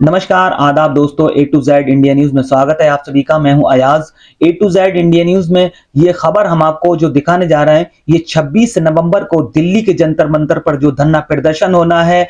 नमस्कार, आदाब दोस्तों। ए टू जेड इंडिया न्यूज़ में स्वागत है आप सभी का। मैं हूं अयाज। ए टू जेड इंडिया न्यूज़ में ये खबर हम आपको जो दिखाने जा रहे हैं, ये 26 नवंबर को दिल्ली के जंतर मंतर पर जो धरना प्रदर्शन होना है,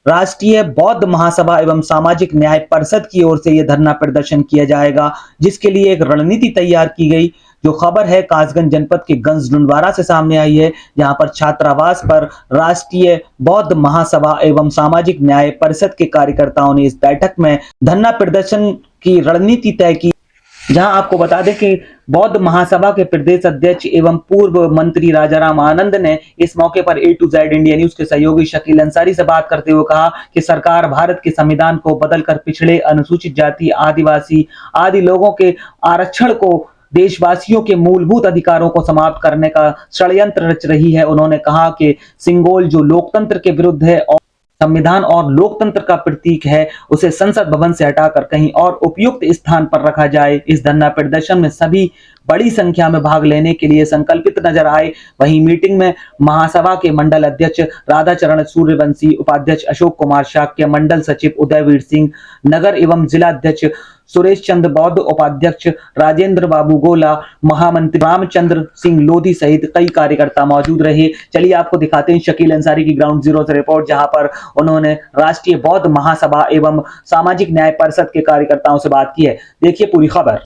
राष्ट्रीय बौद्ध महासभा एवं सामाजिक न्याय परिषद की ओर से यह धरना प्रदर्शन किया जाएगा, जिसके लिए एक रणनीति तैयार की गई। जो खबर है कासगंज जनपद के गंजडुंडवारा से सामने आई है, जहां पर छात्रावास पर राष्ट्रीय बौद्ध महासभा एवं सामाजिक न्याय परिषद के कार्यकर्ताओं ने इस बैठक में धरना प्रदर्शन की रणनीति तय की। जहां आपको बता दें कि बौद्ध महासभा के प्रदेश अध्यक्ष एवं पूर्व मंत्री राजाराम आनंद ने इस मौके पर ए टू जेड इंडिया न्यूज के सहयोगी शकील अंसारी से बात करते हुए कहा कि सरकार भारत के संविधान को बदलकर पिछड़े, अनुसूचित जाति, आदिवासी आदि लोगों के आरक्षण को, देशवासियों के मूलभूत अधिकारों को समाप्त करने का षड्यंत्र रच रही है। उन्होंने कहा कि सिंगोल जो लोकतंत्र के विरुद्ध है और संविधान और लोकतंत्र का प्रतीक है, उसे संसद भवन से हटाकर कहीं और उपयुक्त स्थान पर रखा जाए। इस धरना प्रदर्शन में सभी बड़ी संख्या में भाग लेने के लिए संकल्पित नजर आए। वहीं मीटिंग में महासभा के मंडल अध्यक्ष राधाचरण सूर्यवंशी, उपाध्यक्ष अशोक कुमार शाक्य, मंडल सचिव उदयवीर सिंह, नगर एवं जिला अध्यक्ष सुरेश चंद्र बौद्ध, उपाध्यक्ष राजेंद्र बाबू गोला, महामंत्री रामचंद्र सिंह लोधी सहित कई कार्यकर्ता मौजूद रहे। चलिए आपको दिखाते हैं शकील अंसारी की ग्राउंड जीरो से रिपोर्ट, जहां पर उन्होंने राष्ट्रीय बौद्ध महासभा एवं सामाजिक न्याय परिषद के कार्यकर्ताओं से बात की है। देखिए पूरी खबर।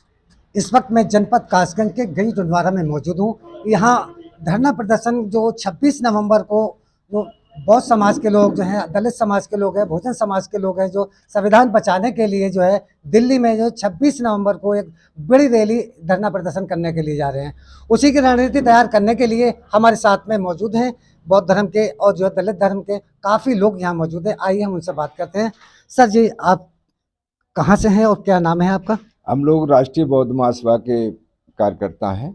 इस वक्त मैं जनपद कासगंज के गंजडुंडवारा में मौजूद हूँ। यहाँ धरना प्रदर्शन जो 26 नवंबर को जो बौद्ध समाज के लोग जो हैं, दलित समाज के लोग हैं, बहुजन समाज के लोग हैं, जो संविधान बचाने के लिए जो है दिल्ली में जो 26 नवंबर को एक बड़ी रैली धरना प्रदर्शन करने के लिए जा रहे हैं। उसी की रणनीति तैयार करने के लिए हमारे साथ में मौजूद हैं बौद्ध धर्म के और जो दलित धर्म के काफ़ी लोग यहाँ मौजूद हैं। आइए हम उनसे बात करते हैं। सर जी, आप कहाँ से हैं और क्या नाम है आपका? हम लोग राष्ट्रीय बौद्ध महासभा के कार्यकर्ता हैं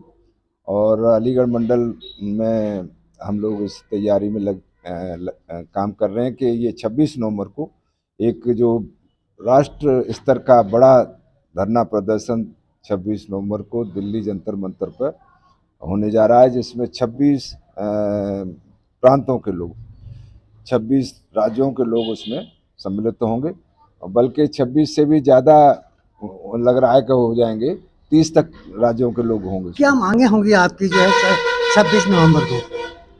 और अलीगढ़ मंडल में हम लोग इस तैयारी में काम कर रहे हैं कि ये 26 नवंबर को एक जो राष्ट्र स्तर का बड़ा धरना प्रदर्शन 26 नवंबर को दिल्ली जंतर मंतर पर होने जा रहा है, जिसमें 26 प्रांतों के लोग, 26 राज्यों के लोग उसमें सम्मिलित होंगे। बल्कि 26 से भी ज़्यादा लग रहा है कि हो जाएंगे, 30 तक राज्यों के लोग होंगे। क्या मांगे होंगी आपकी जो है 26 नवंबर को?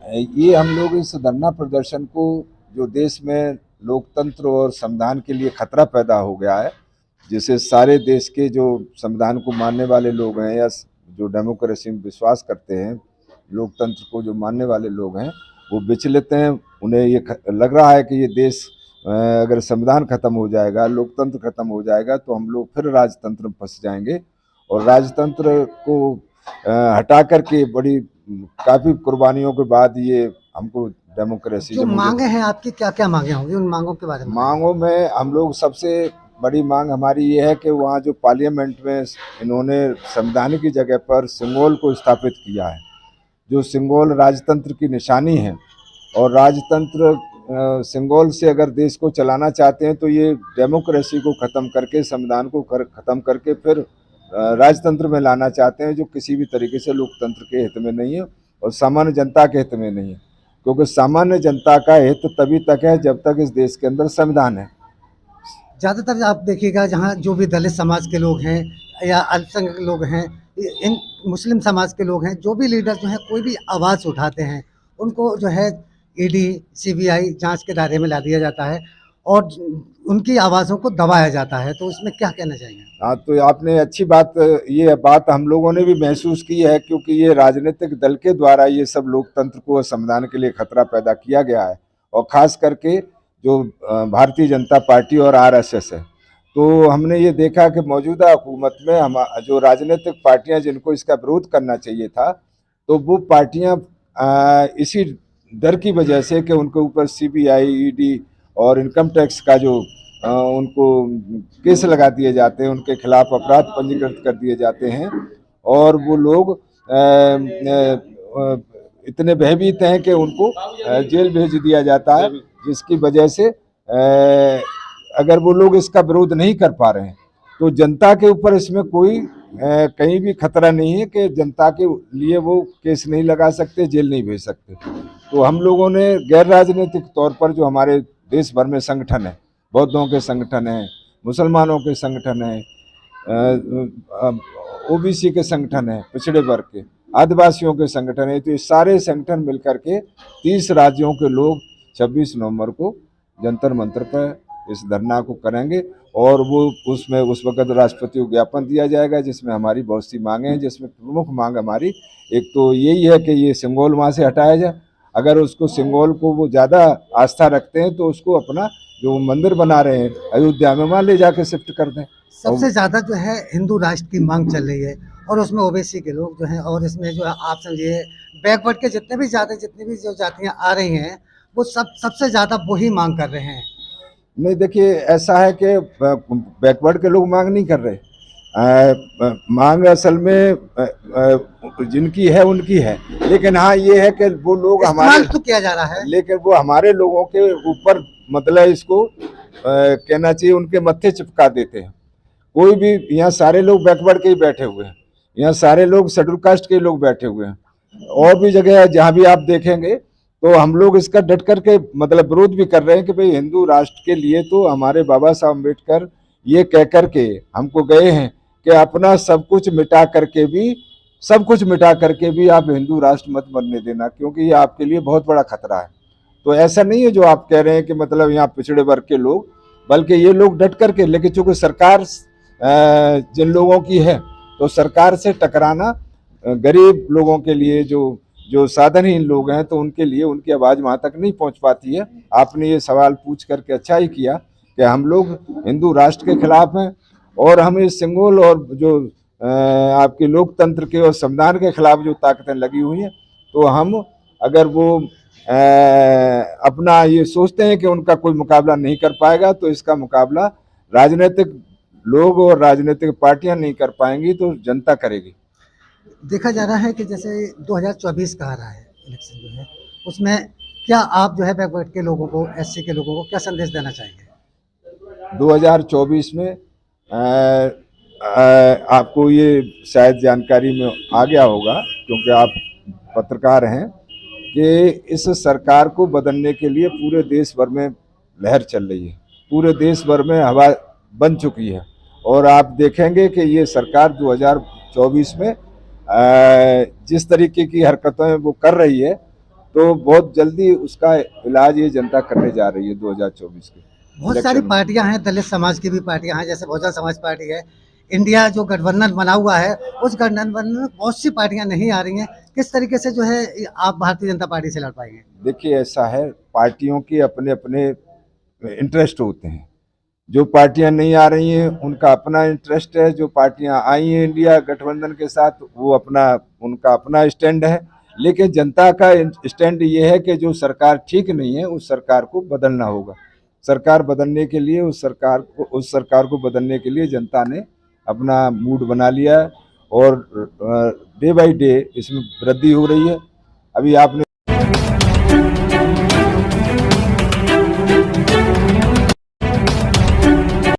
ये हम लोग इस धरना प्रदर्शन को, जो देश में लोकतंत्र और संविधान के लिए खतरा पैदा हो गया है, जिसे सारे देश के जो संविधान को मानने वाले लोग हैं या जो डेमोक्रेसी में विश्वास करते हैं, लोकतंत्र को जो मानने वाले लोग हैं, वो विचलित हैं। उन्हें ये लग रहा है कि ये देश अगर संविधान खत्म हो जाएगा, लोकतंत्र खत्म हो जाएगा, तो हम लोग फिर राजतंत्र में फंस जाएंगे। और राजतंत्र को हटा करके बड़ी काफ़ी कुर्बानियों के बाद ये हमको डेमोक्रेसी जो मांगे हैं आपकी, क्या क्या मांगे होंगी, उन मांगों के बारे में? मांगों में हम लोग सबसे बड़ी मांग हमारी ये है कि वहाँ जो पार्लियामेंट में इन्होंने संवैधानिक की जगह पर सिंगोल को स्थापित किया है, जो सिंगोल राजतंत्र की निशानी है, और राजतंत्र सिंगोल से अगर देश को चलाना चाहते हैं तो ये डेमोक्रेसी को ख़त्म करके, संविधान को ख़त्म करके फिर राजतंत्र में लाना चाहते हैं, जो किसी भी तरीके से लोकतंत्र के हित में नहीं है और सामान्य जनता के हित में नहीं है। क्योंकि सामान्य जनता का हित तभी तक है जब तक इस देश के अंदर संविधान है। ज़्यादातर आप देखिएगा जहाँ जो भी दलित समाज के लोग हैं या अल्पसंख्यक लोग हैं, इन मुस्लिम समाज के लोग हैं, जो भी लीडर जो हैं कोई भी आवाज़ उठाते हैं, उनको जो है ईडी सीबीआई जांच के दायरे में ला दिया जाता है और उनकी आवाज़ों को दबाया जाता है। तो उसमें क्या कहना चाहिए? हाँ, तो आपने अच्छी बात, ये बात हम लोगों ने भी महसूस की है, क्योंकि ये राजनीतिक दल के द्वारा ये सब लोकतंत्र को, संविधान के लिए खतरा पैदा किया गया है। और ख़ास करके जो भारतीय जनता पार्टी और आरएसएस है, तो हमने ये देखा कि मौजूदा हुकूमत में हम जो राजनीतिक पार्टियां जिनको इसका विरोध करना चाहिए था, तो वो पार्टियां इसी डर की वजह से कि उनके ऊपर सीबीआई, ईडी और इनकम टैक्स का जो उनको केस लगा दिए जाते हैं, उनके खिलाफ अपराध पंजीकृत कर दिए जाते हैं, और वो लोग इतने भयभीत हैं कि उनको जेल भेज दिया जाता है, जिसकी वजह से अगर वो लोग इसका विरोध नहीं कर पा रहे हैं तो जनता के ऊपर इसमें कोई कहीं भी खतरा नहीं है कि जनता के लिए वो केस नहीं लगा सकते, जेल नहीं भेज सकते। तो हम लोगों ने गैर राजनीतिक तौर पर जो हमारे देश भर में संगठन है, बौद्धों के संगठन हैं, मुसलमानों के संगठन हैं, ओबीसी के संगठन हैं, पिछड़े वर्ग के, आदिवासियों के संगठन है। तो ये सारे संगठन मिलकर के 30 राज्यों के लोग 26 नवंबर को जंतर मंतर पर इस धरना को करेंगे और वो उसमें उस वक्त राष्ट्रपति को ज्ञापन दिया जाएगा जिसमें हमारी बहुत सी मांगे हैं, जिसमें प्रमुख मांग हमारी एक तो यही है कि ये सिंगोल वहाँ से हटाया जाए। अगर उसको सिंगोल को वो ज़्यादा आस्था रखते हैं तो उसको अपना जो मंदिर बना रहे हैं अयोध्या में वहाँ ले जाके शिफ्ट कर दें। सबसे ज़्यादा जो है हिंदू राष्ट्र की मांग चल रही है और उसमें ओबीसी के लोग जो हैं और इसमें जो है आप समझिए बैकवर्ड के जितनी भी जो जातियां आ रही हैं वो सबसे ज़्यादा वही मांग कर रहे हैं। नहीं, देखिए ऐसा है कि बैकवर्ड के लोग मांग नहीं कर रहे। मांग असल में जिनकी है उनकी है, लेकिन हाँ ये है कि वो लोग हमारे इस्तेमाल तो किया जा रहा है, लेकिन वो हमारे लोगों के ऊपर मतलब इसको कहना चाहिए उनके मत्थे चिपका देते हैं। कोई भी यहाँ सारे लोग बैकवर्ड के ही बैठे हुए हैं, यहाँ सारे लोग शेड्यूल कास्ट के लोग बैठे हुए हैं। और भी जगह है जहाँ भी आप देखेंगे तो हम लोग इसका डट करके मतलब विरोध भी कर रहे हैं कि भाई हिंदू राष्ट्र के लिए तो हमारे बाबा साहब अम्बेडकर ये कह करके हमको गए हैं कि अपना सब कुछ मिटा करके भी आप हिंदू राष्ट्र मत बनने देना, क्योंकि ये आपके लिए बहुत बड़ा खतरा है। तो ऐसा नहीं है जो आप कह रहे हैं कि मतलब यहाँ पिछड़े वर्ग के लोग, बल्कि ये लोग डट करके, लेकिन चूंकि सरकार जिन लोगों की है तो सरकार से टकराना गरीब लोगों के लिए जो साधनहीन लोग हैं तो उनके लिए उनकी आवाज़ वहाँ तक नहीं पहुँच पाती है। आपने ये सवाल पूछ करके अच्छा ही किया कि हम लोग हिंदू राष्ट्र के खिलाफ हैं और हम इस सिंगोल और जो आपके लोकतंत्र के और संविधान के खिलाफ जो ताकतें लगी हुई हैं तो हम अगर वो अपना ये सोचते हैं कि उनका कोई मुकाबला नहीं कर पाएगा तो इसका मुकाबला राजनीतिक लोग और राजनीतिक पार्टियां नहीं कर पाएंगी तो जनता करेगी। देखा जा रहा है कि जैसे 2024 का आ रहा है इलेक्शन जो है उसमें क्या आप जो है बैकवर्ड के लोगों को एससी के लोगों को क्या संदेश देना चाहेंगे? 2024 में आपको ये शायद जानकारी में आ गया होगा क्योंकि आप पत्रकार हैं कि इस सरकार को बदलने के लिए पूरे देश भर में लहर चल रही है, पूरे देश भर में हवा बन चुकी है और आप देखेंगे कि ये सरकार 2024 में जिस तरीके की हरकतें वो कर रही है तो बहुत जल्दी उसका इलाज ये जनता करने जा रही है 2024 के। बहुत सारी पार्टियां हैं, दलित समाज की भी पार्टियां हैं, जैसे बहुजन समाज पार्टी है, इंडिया जो गठबंधन बना हुआ है उस गठबंधन में बहुत सी पार्टियां नहीं आ रही हैं। किस तरीके से जो है आप भारतीय जनता पार्टी से लड़ पाएंगे? देखिए ऐसा है, पार्टियों के अपने अपने इंटरेस्ट होते हैं। जो पार्टियां नहीं आ रही हैं उनका अपना इंटरेस्ट है, जो पार्टियां आई हैं इंडिया गठबंधन के साथ वो उनका अपना स्टैंड है। लेकिन जनता का स्टैंड ये है कि जो सरकार ठीक नहीं है उस सरकार को बदलना होगा। सरकार बदलने के लिए उस सरकार को बदलने के लिए जनता ने अपना मूड बना लिया है और डे बाय डे इसमें वृद्धि हो रही है। अभी आपने